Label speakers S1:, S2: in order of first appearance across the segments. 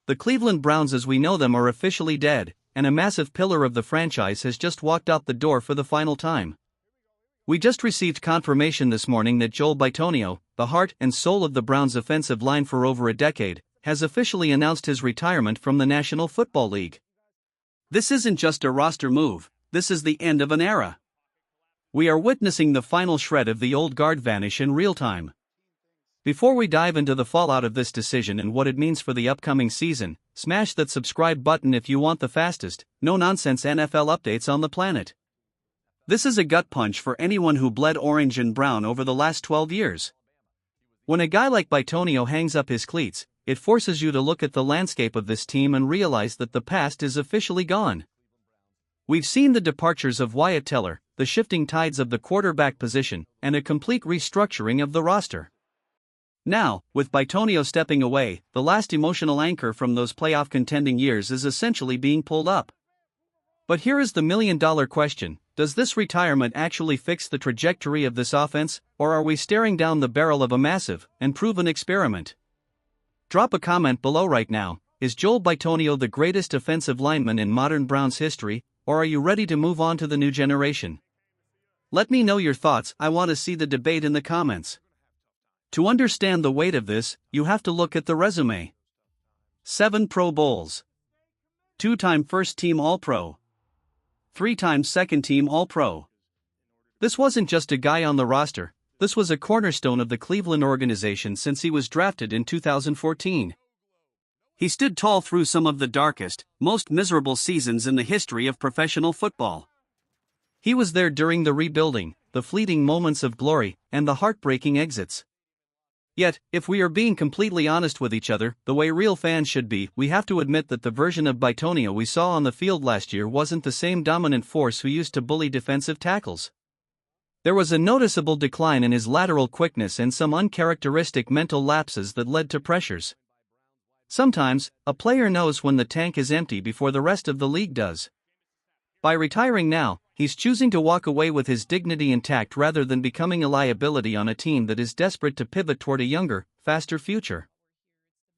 S1: The Cleveland Browns as we know them are officially dead, and a massive pillar of the franchise has just walked out the door for the final time. We just received confirmation this morning that Joel Bitonio, the heart and soul of the Browns' offensive line for over a decade, has officially announced his retirement from the National Football League. This isn't just a roster move, this is the end of an era. We are witnessing the final shred of the old guard vanish in real time. Before we dive into the fallout of this decision and what it means for the upcoming season, smash that subscribe button if you want the fastest, no-nonsense NFL updates on the planet. This is a gut punch for anyone who bled orange and brown over the last 12 years. When a guy like Bitonio hangs up his cleats, it forces you to look at the landscape of this team and realize that the past is officially gone. We've seen the departures of Wyatt Teller, the shifting tides of the quarterback position, and a complete restructuring of the roster. Now, with Bitonio stepping away, the last emotional anchor from those playoff contending years is essentially being pulled up. But here is the million-dollar question: does this retirement actually fix the trajectory of this offense, or are we staring down the barrel of a massive and proven experiment? Drop a comment below right now. Is Joel Bitonio the greatest offensive lineman in modern Browns history, or are you ready to move on to the new generation? Let me know your thoughts. I want to see the debate in the comments. To understand the weight of this, you have to look at the resume. 7 Pro Bowls. 2-time first-team All-Pro. 3-time second-team All-Pro. This wasn't just a guy on the roster, this was a cornerstone of the Cleveland organization since he was drafted in 2014. He stood tall through some of the darkest, most miserable seasons in the history of professional football. He was there during the rebuilding, the fleeting moments of glory, and the heartbreaking exits. Yet, if we are being completely honest with each other, the way real fans should be, we have to admit that the version of Bitonio we saw on the field last year wasn't the same dominant force who used to bully defensive tackles. There was a noticeable decline in his lateral quickness and some uncharacteristic mental lapses that led to pressures. Sometimes, a player knows when the tank is empty before the rest of the league does. By retiring now, he's choosing to walk away with his dignity intact rather than becoming a liability on a team that is desperate to pivot toward a younger, faster future.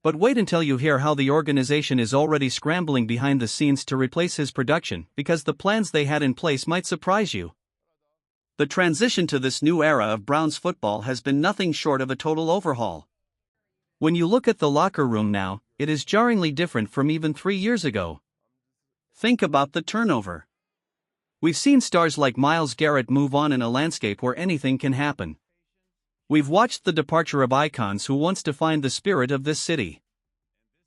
S1: But wait until you hear how the organization is already scrambling behind the scenes to replace his production, because the plans they had in place might surprise you. The transition to this new era of Browns football has been nothing short of a total overhaul. When you look at the locker room now, it is jarringly different from even 3 years ago. Think about the turnover. We've seen stars like Myles Garrett move on in a landscape where anything can happen. We've watched the departure of icons who once defined the spirit of this city.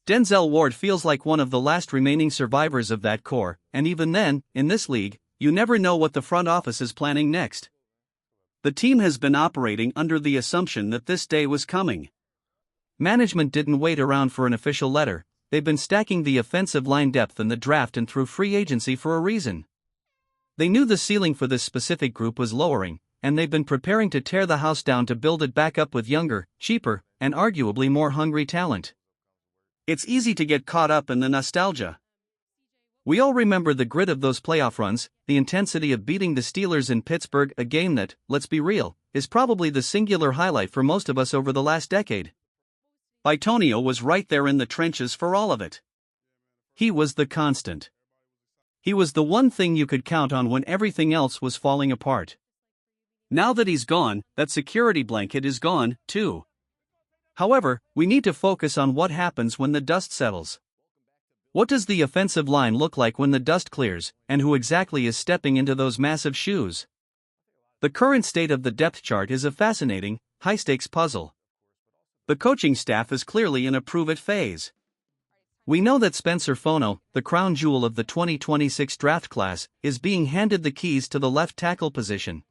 S1: Denzel Ward feels like one of the last remaining survivors of that core, and even then, in this league, you never know what the front office is planning next. The team has been operating under the assumption that this day was coming. Management didn't wait around for an official letter. They've been stacking the offensive line depth in the draft and through free agency for a reason. They knew the ceiling for this specific group was lowering, and they've been preparing to tear the house down to build it back up with younger, cheaper, and arguably more hungry talent. It's easy to get caught up in the nostalgia. We all remember the grit of those playoff runs, the intensity of beating the Steelers in Pittsburgh, a game that, let's be real, is probably the singular highlight for most of us over the last decade. Bitonio was right there in the trenches for all of it. He was the constant. He was the one thing you could count on when everything else was falling apart. Now that he's gone, that security blanket is gone, too. However, we need to focus on what happens when the dust settles. What does the offensive line look like when the dust clears, and who exactly is stepping into those massive shoes? The current state of the depth chart is a fascinating, high-stakes puzzle. The coaching staff is clearly in a prove-it phase. We know that Spencer Fono, the crown jewel of the 2026 draft class, is being handed the keys to the left tackle position.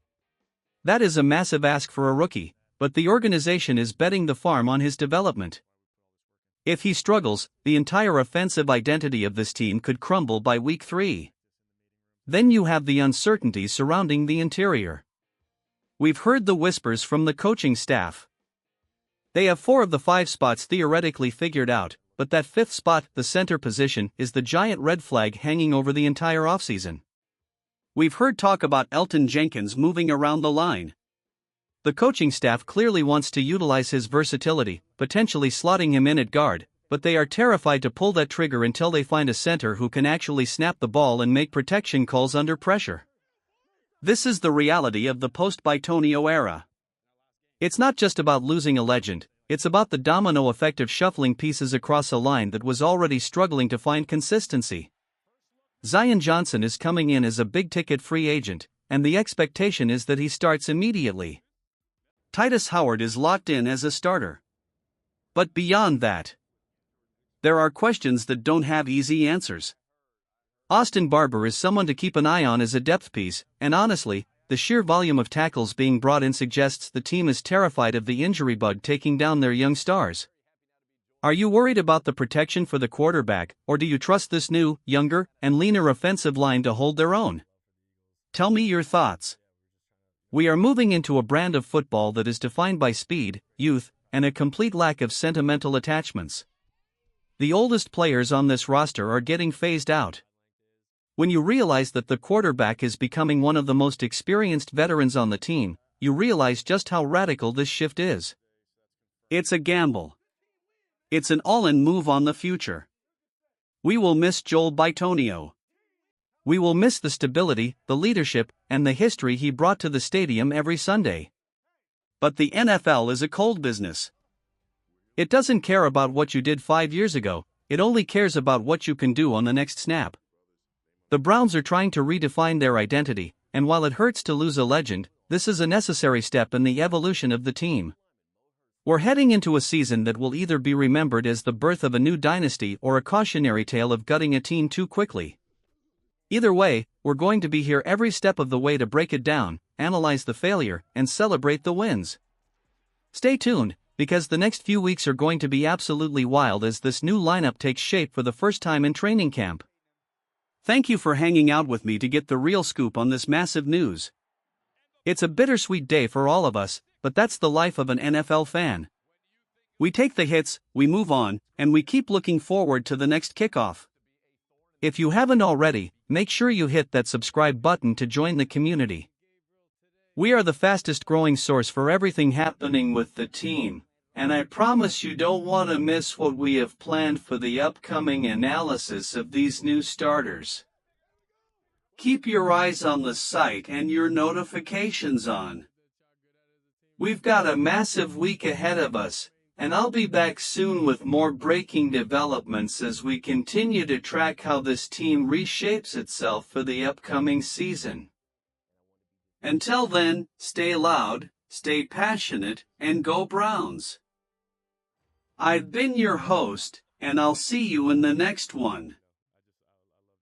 S1: That is a massive ask for a rookie, but the organization is betting the farm on his development. If he struggles, the entire offensive identity of this team could crumble by week 3. Then you have the uncertainty surrounding the interior. We've heard the whispers from the coaching staff. They have 4 of the 5 spots theoretically figured out, but that 5th spot, the center position, is the giant red flag hanging over the entire offseason. We've heard talk about Elton Jenkins moving around the line. The coaching staff clearly wants to utilize his versatility, potentially slotting him in at guard, but they are terrified to pull that trigger until they find a center who can actually snap the ball and make protection calls under pressure. This is the reality of the post-Bitonio era. It's not just about losing a legend, it's about the domino effect of shuffling pieces across a line that was already struggling to find consistency. Zion Johnson is coming in as a big-ticket free agent, and the expectation is that he starts immediately. Titus Howard is locked in as a starter. But beyond that, there are questions that don't have easy answers. Austin Barber is someone to keep an eye on as a depth piece, and honestly, the sheer volume of tackles being brought in suggests the team is terrified of the injury bug taking down their young stars. Are you worried about the protection for the quarterback, or do you trust this new, younger, and leaner offensive line to hold their own? Tell me your thoughts. We are moving into a brand of football that is defined by speed, youth, and a complete lack of sentimental attachments. The oldest players on this roster are getting phased out. When you realize that the quarterback is becoming one of the most experienced veterans on the team, you realize just how radical this shift is. It's a gamble. It's an all-in move on the future. We will miss Joel Bitonio. We will miss the stability, the leadership, and the history he brought to the stadium every Sunday. But the NFL is a cold business. It doesn't care about what you did 5 years ago, it only cares about what you can do on the next snap. The Browns are trying to redefine their identity, and while it hurts to lose a legend, this is a necessary step in the evolution of the team. We're heading into a season that will either be remembered as the birth of a new dynasty or a cautionary tale of gutting a team too quickly. Either way, we're going to be here every step of the way to break it down, analyze the failure, and celebrate the wins. Stay tuned, because the next few weeks are going to be absolutely wild as this new lineup takes shape for the first time in training camp. Thank you for hanging out with me to get the real scoop on this massive news. It's a bittersweet day for all of us, but that's the life of an NFL fan. We take the hits, we move on, and we keep looking forward to the next kickoff. If you haven't already, make sure you hit that subscribe button to join the community. We are the fastest growing source for everything happening with the team, and I promise you don't want to miss what we have planned for the upcoming analysis of these new starters. Keep your eyes on the site and your notifications on. We've got a massive week ahead of us, and I'll be back soon with more breaking developments as we continue to track how this team reshapes itself for the upcoming season. Until then, stay loud, stay passionate, and go Browns. I've been your host, and I'll see you in the next one.